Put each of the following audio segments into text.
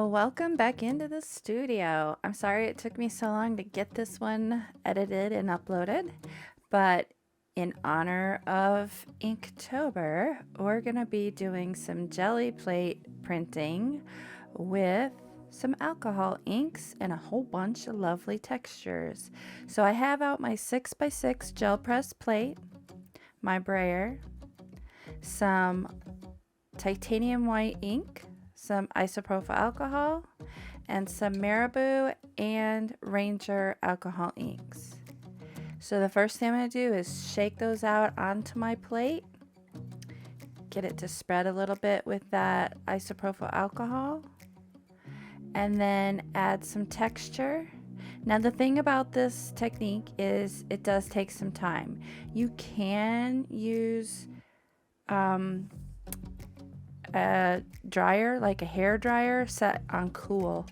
Well, welcome back into the studio. I'm sorry it took me so long to get this one edited and uploaded, but in honor of Inktober, we're going to be doing some jelly plate printing with some alcohol inks and a whole bunch of lovely textures. So I have out my 6x6 gel press plate, my brayer, some titanium white ink, some isopropyl alcohol, and some Marabou and Ranger alcohol inks. So the first thing I'm going to do is shake those out onto my plate, get it to spread a little bit with that isopropyl alcohol, and then add some texture. Now the thing about this technique is it does take some time. You can use a dryer, like a hair dryer set on cool,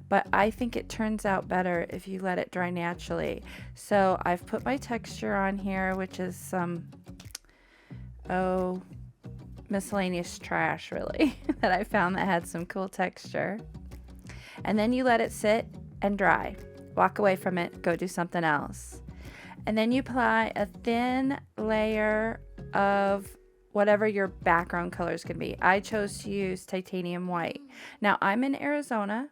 but I think it turns out better if you let it dry naturally. So I've put my texture on here, which is some miscellaneous trash really that I found that had some cool texture. And then you let it sit and dry. Walk away from it, go do something else. And then you apply a thin layer of whatever your background color is going to be. I chose to use titanium white. Now I'm in Arizona,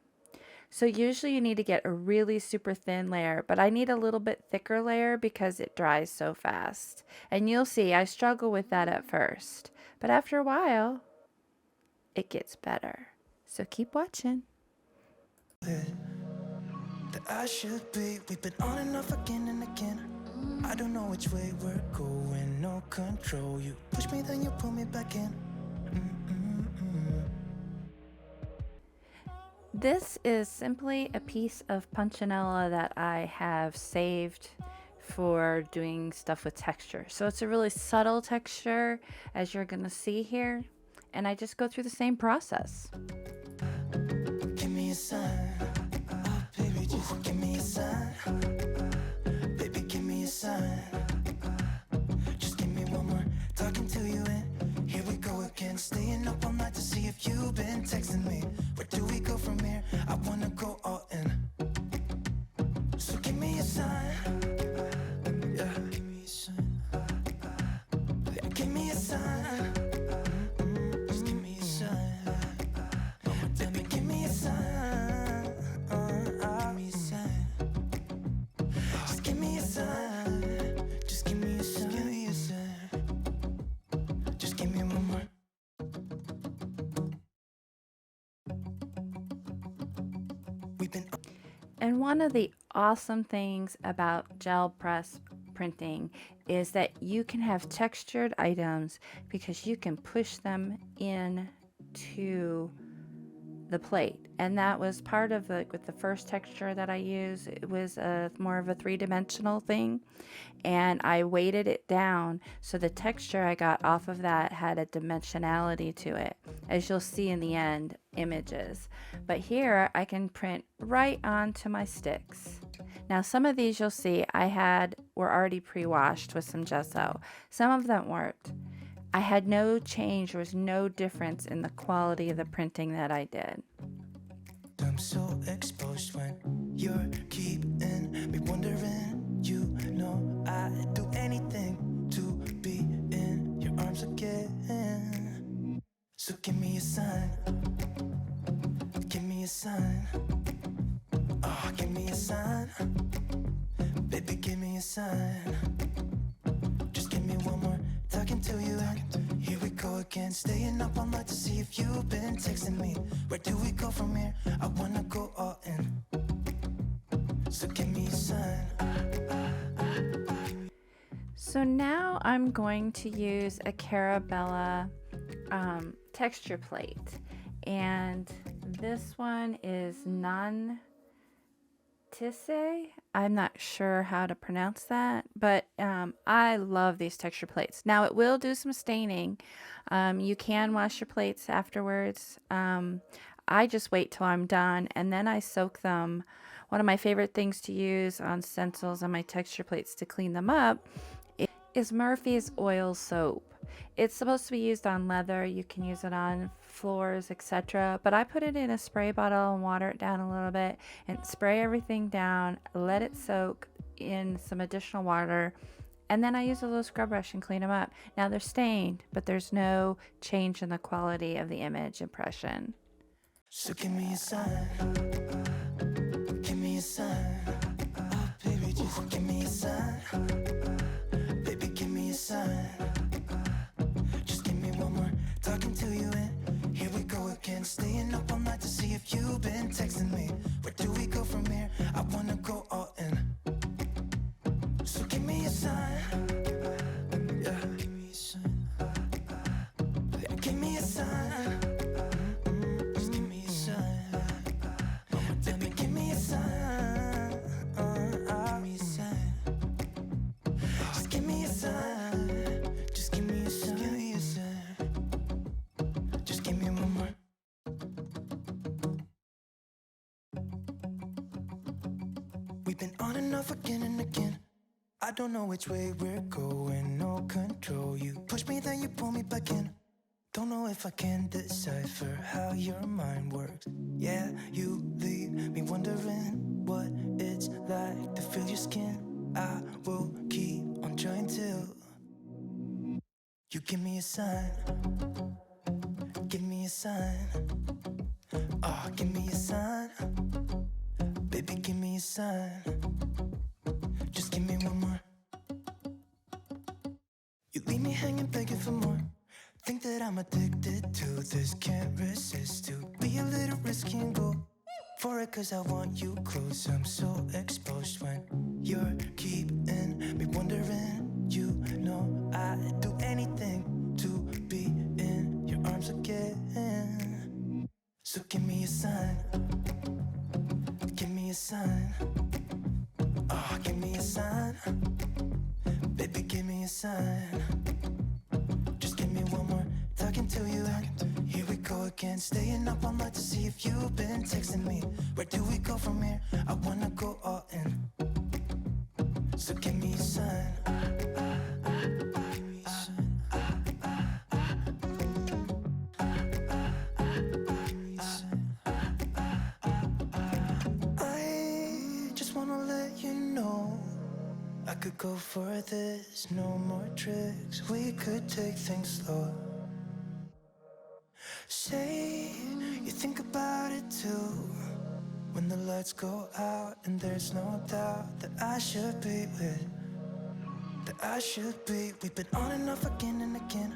so usually you need to get a really super thin layer, but I need a little bit thicker layer because it dries so fast. And you'll see I struggle with that at first, but after a while it gets better. So keep watching. That I should be. We've been on and off again and again. I don't know which way we're going, no control. You push me, then you pull me back in. This is simply a piece of punchinella that I have saved for doing stuff with texture. So it's a really subtle texture, as you're going to see here, and I just go through the same process. Give me a sign, baby, just give me a sign. Baby, give me a sign. Just give me one more talking to you, and here we go again. Staying up all night to see if you've been texting me. Where do we go from here? I wanna go all in. So give me a sign. Yeah, give me a sign. Yeah, give me a sign. Just give me a sign. Baby, give me a sign. Give me a sign. Just give me a sign. Just give me a sign. Give me a sign. Just give me one more. We've been. And one of the awesome things about gel press printing is that you can have textured items because you can push them in to the plate. And that was part of with the first texture that I used. It was more of a three-dimensional thing, and I weighted it down so the texture I got off of that had a dimensionality to it, as you'll see in the end images. But here I can print right onto my sticks. Now some of these you'll see were already pre-washed with some gesso. Some of them weren't. I had no change, there was no difference in the quality of the printing that I did. I'm so exposed when you're keeping me wondering. You know I'd do anything to be in your arms again. So give me a sign. Give me a sign. Oh, give me a sign. Baby, give me a sign. Just give me one more talking to you, and here we go again. Staying up all night to see if you've been texting me. Where do we go from here? I wanna go all in. So give me a sign. So now I'm going to use a Carabella texture plate, and this one is non Tisse. I'm not sure how to pronounce that, but I love these texture plates. Now it will do some staining. You can wash your plates afterwards. I just wait till I'm done and then I soak them. One of my favorite things to use on stencils and my texture plates to clean them up is Murphy's oil soap. It's supposed to be used on leather. You can use it on floors, etc. But I put it in a spray bottle and water it down a little bit and spray everything down, let it soak in some additional water, and then I use a little scrub brush and clean them up. Now they're stained, but there's no change in the quality of the image impression. So give me a sign. Give me a sign. Baby, just give me a sign. Baby, give me a sign. Just give me one more talking to you, and here we go again. Staying up all night to see if you've been texting me. Where do we go from here? I wanna go all in. So give me a sign. Yeah, give me a sign. Yeah, give me a sign. Just give me a sign. Baby, give me a sign. Give me a sign. Just give me a sign. Just give me a sign. Give me a sign. Just give me one more. We've been on and off again and again. I don't know which way we're going, no control. You push me, then you pull me back in. Don't know if I can decipher how your mind works. Yeah, you leave me wondering what it's like to feel your skin. I will keep on trying till you give me a sign. Give me a sign. Oh, give me a sign. Baby, give me a sign. Just give me one more. You leave me hanging, begging for more. Think that I'm addicted to this, can't resist to be a little risky and go for it, cause I want you close. I'm so exposed when you're keeping me wondering. You know I'd do anything to be in your arms again. So give me a sign. Give me a sign. Oh, give me a sign. Baby, give me a sign. Just give me one more talking to you, and here we go again. Staying up all night to see if you've been texting me. Where do we go from here? I wanna go all in. So give me a sign. Give me a sign. I just wanna let you know I could go for this, no more tricks. We could take things slow. Say you think about it too. When the lights go out and there's no doubt that I should be with, that I should be. We've been on and off again and again.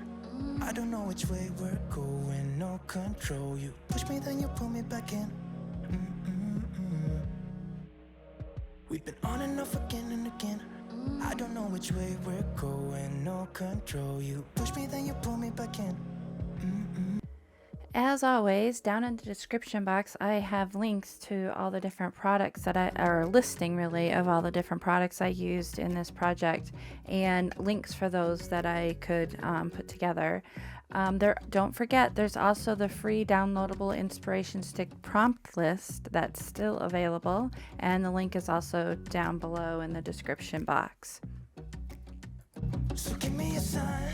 I don't know which way we're going, no control. You push me, then you pull me back in. We've been on and off again and again. I don't know which way we're going, no control. You push me, then you pull me back in. As always, down in the description box, I have links to all the different products that or a listing really of all the different products I used in this project, and links for those that I could put together. Don't forget, there's also the free downloadable inspiration stick prompt list that's still available, and the link is also down below in the description box. So give me a sign.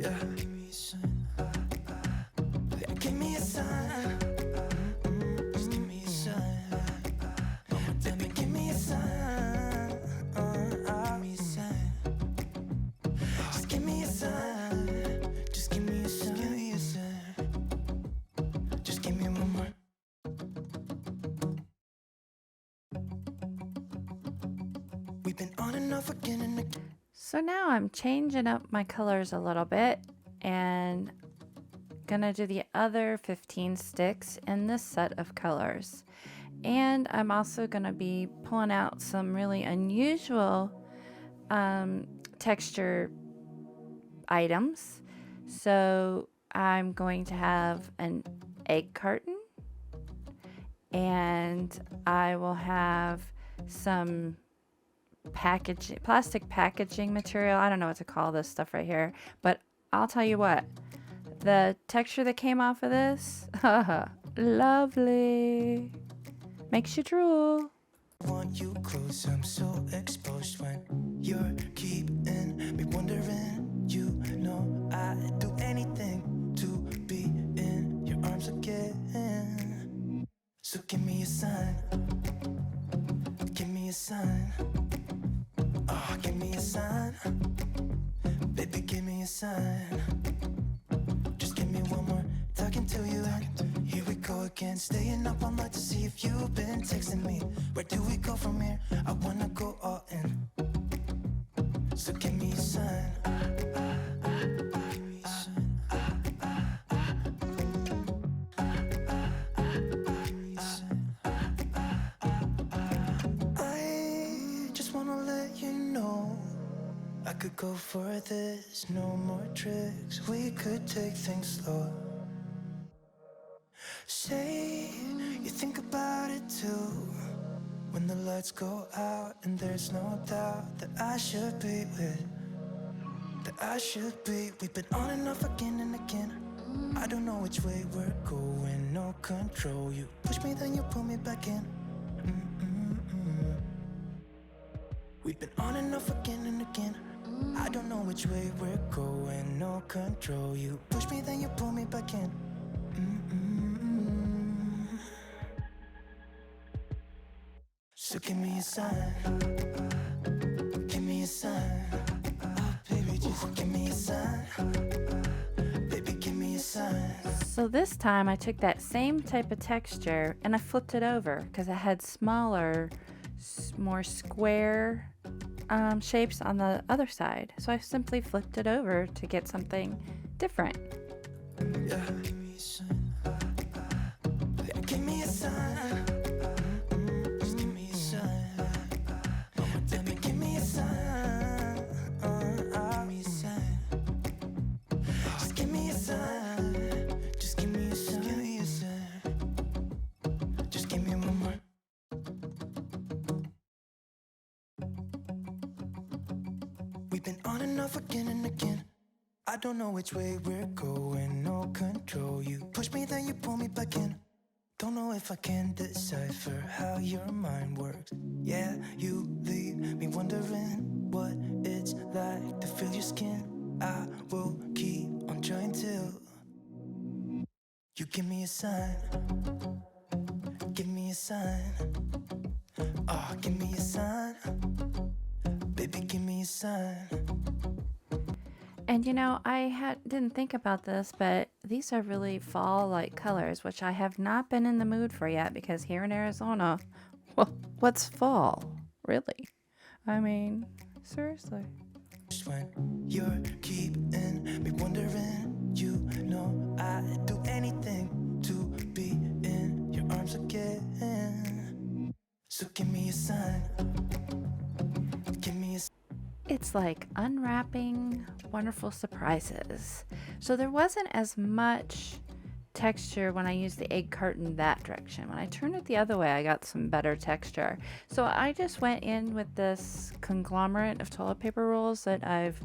Yeah, give me a sign. Yeah, give me a sign. Just give me a sign. Baby, give me a sign. Give me a sign. Just give me a sign. Just give me a sign. Give me a sign. Just give me one more. We've been on and off again and again. So now I'm changing up my colors a little bit and gonna do the other 15 sticks in this set of colors. And I'm also gonna be pulling out some really unusual texture items. So I'm going to have an egg carton, and I will have some plastic packaging material. I don't know what to call this stuff right here, but I'll tell you what, the texture that came off of this, lovely, makes you drool. Want you close, I'm so exposed when you're keeping me wondering. You know I'd do anything to be arms again. So give me a sign. Give me a sign. Oh, give me a sign. Baby, give me a sign. Just give me one more talking to you. Here we go again, staying up all night to see if you've been texting me. Where do we go from here? I wanna go all in. So give me a sign. I just wanna let you know I could go for this, no more tricks. We could take things slow. Say you think about it too. When the lights go out and there's no doubt that I should be with, that I should be. We've been on and off again and again. I don't know which way we're going, no control. You push me, then you pull me back in. We've been on and off again and again. I don't know which way we're going, no control. You push me, then you pull me back in. So give me a sign. Give me a sign. Oh, baby, just give me a sign. Baby, give me a sign. So this time I took that same type of texture and I flipped it over because it had smaller, more square shapes on the other side. So I simply flipped it over to get something different. Yeah. Give me a sign. Yeah, give me a sign. Just give me a sign. Baby, give me a sign. Give me a sign. Just give me a sign. Just give me a sign. Give me a sign. Just give me one more. We've been on and off again and again. I don't know which way we're going, no control. You push me, then you pull me back in. Don't know if I can decipher how your mind works. Yeah, you leave me wondering what it's like to feel your skin. I will keep on trying till you give me a sign. Give me a sign. Oh, give me a sign. Baby, give me a sign. And you know, I didn't think about this, but these are really fall-like colors, which I have not been in the mood for yet because here in Arizona, well, what's fall? Really? I mean, seriously. When you're keeping me wondering, you know I'd do anything to be in your arms again. So give me a sign. Give me a sign. It's like unwrapping wonderful surprises. So there wasn't as much texture when I used the egg carton that direction. When I turned it the other way, I got some better texture. So I just went in with this conglomerate of toilet paper rolls that I've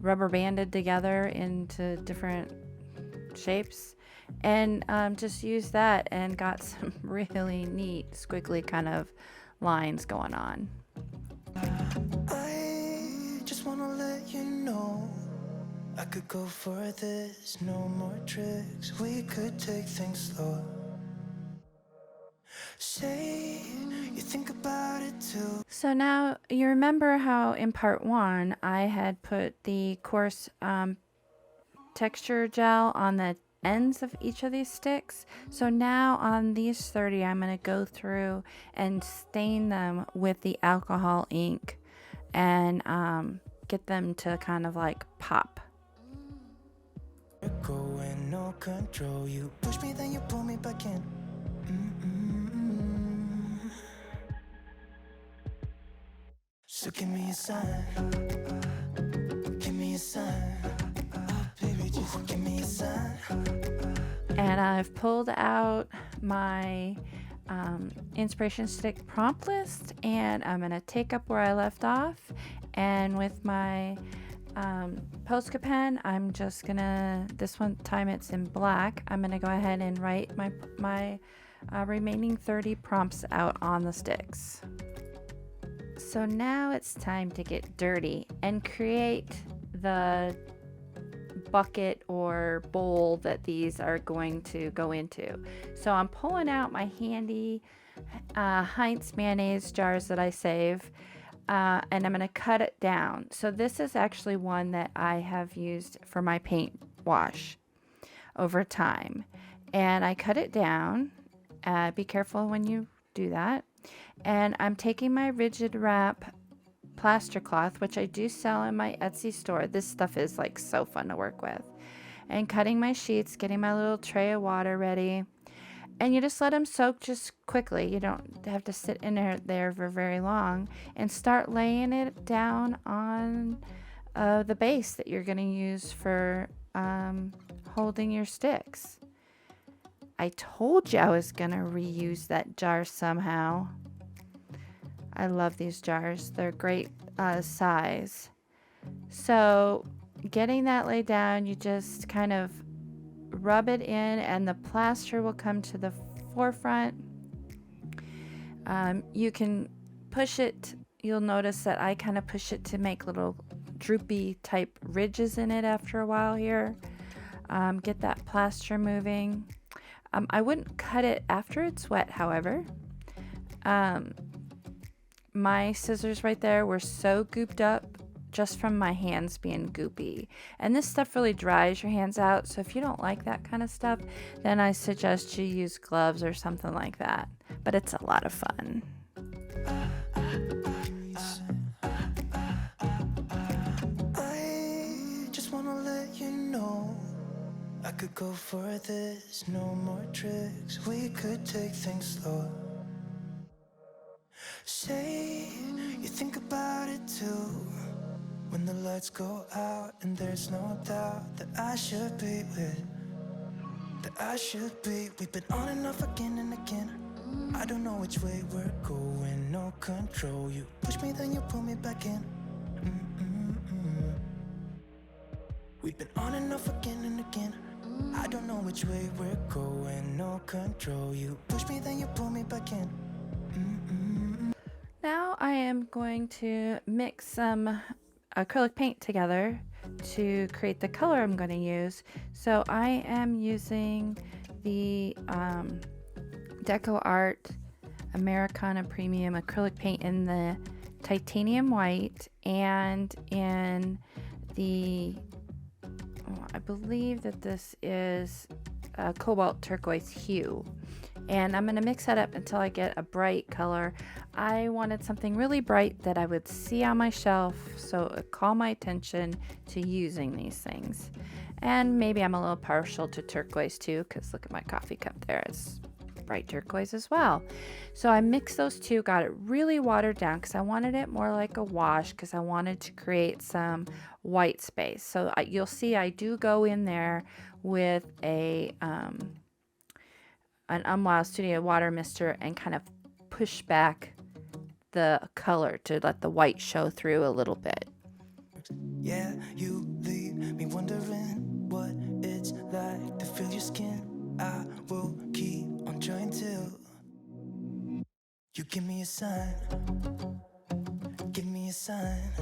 rubber banded together into different shapes and just used that and got some really neat squiggly kind of lines going on. I just wanna let you know I could go for this, no more tricks. We could take things slow. Say you think about it too. So now you remember how in part 1 I had put the coarse texture gel on the ends of each of these sticks. So now on these 30 I'm going to go through and stain them with the alcohol ink and get them to kind of like pop. Going no control. You push me, then you pull me back in. So give me a sign. Give me a sign. Oh, baby, just give me a sign. And I've pulled out my inspiration stick prompt list, and I'm going to take up where I left off. And with my Posca pen, I'm just gonna, this one time it's in black, I'm gonna go ahead and write my remaining 30 prompts out on the sticks. So now it's time to get dirty and create the bucket or bowl that these are going to go into. So I'm pulling out my handy Heinz mayonnaise jars that I save, and I'm going to cut it down. So this is actually one that I have used for my paint wash over time, and I cut it down. Be careful when you do that. And I'm taking my rigid wrap plaster cloth, which I do sell in my Etsy store. This stuff is like so fun to work with. And cutting my sheets, getting my little tray of water ready. And you just let them soak just quickly. You don't have to sit in there for very long. And start laying it down on the base that you're going to use for holding your sticks. I told you I was going to reuse that jar somehow. I love these jars. They're great size. So getting that laid down, you just kind of rub it in and the plaster will come to the forefront. You can push it. You'll notice that I kind of push it to make little droopy type ridges in it after a while here. Get that plaster moving. I wouldn't cut it after it's wet, however. My scissors right there were so gooped up just from my hands being goopy. And this stuff really dries your hands out. So if you don't like that kind of stuff, then I suggest you use gloves or something like that. But it's a lot of fun. I just wanna let you know I could go for this, no more tricks. We could take things slow. Say you think about it too. When the lights go out and there's no doubt that I should be with, that I should be. We've been on and off again and again. I don't know which way we're going, no control. You push me, then you pull me back in. We've been on and off again and again. I don't know which way we're going, no control. You push me, then you pull me back in. Now I am going to mix some acrylic paint together to create the color I'm going to use. So I am using the Deco Art Americana Premium acrylic paint in the titanium white and in the, I believe that this is a cobalt turquoise hue. And I'm going to mix that up until I get a bright color. I wanted something really bright that I would see on my shelf, so it called my attention to using these things. And maybe I'm a little partial to turquoise too, because look at my coffee cup there. It's bright turquoise as well. So I mixed those two, got it really watered down because I wanted it more like a wash, because I wanted to create some white space. So you'll see I do go in there with an Unwild Studio water mister and kind of push back the color to let the white show through a little bit. Yeah, you leave me wondering what it's like to feel your skin. I will keep on trying till you give me a sign. Give me a sign.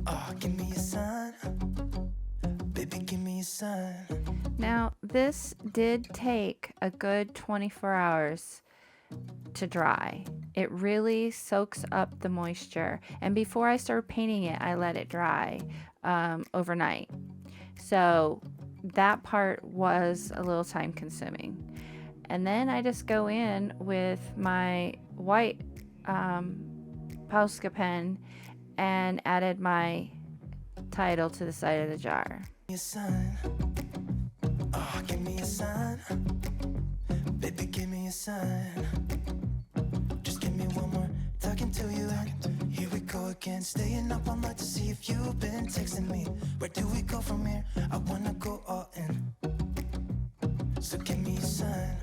Oh, give me a sign. Baby, give me a sign. Now, this did take a good 24 hours to dry. It really soaks up the moisture. And before I started painting it, I let it dry overnight. So that part was a little time consuming. And then I just go in with my white Posca pen and added my title to the side of the jar. Give me a sign. Oh, give me a sign. Baby, give me a sign. Just give me one more talking to you. Here we go again, staying up all night to see if you've been texting me. Where do we go from here? I wanna go all in. So give me a sign.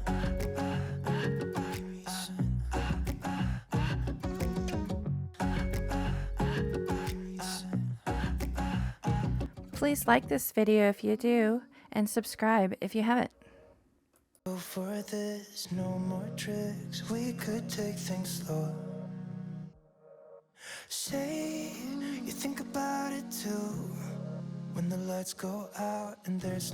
Please like this video if you do, and subscribe if you haven't. Go for this, no more tricks. We could take things slow. Say you think about it too. when the lights go out and there's no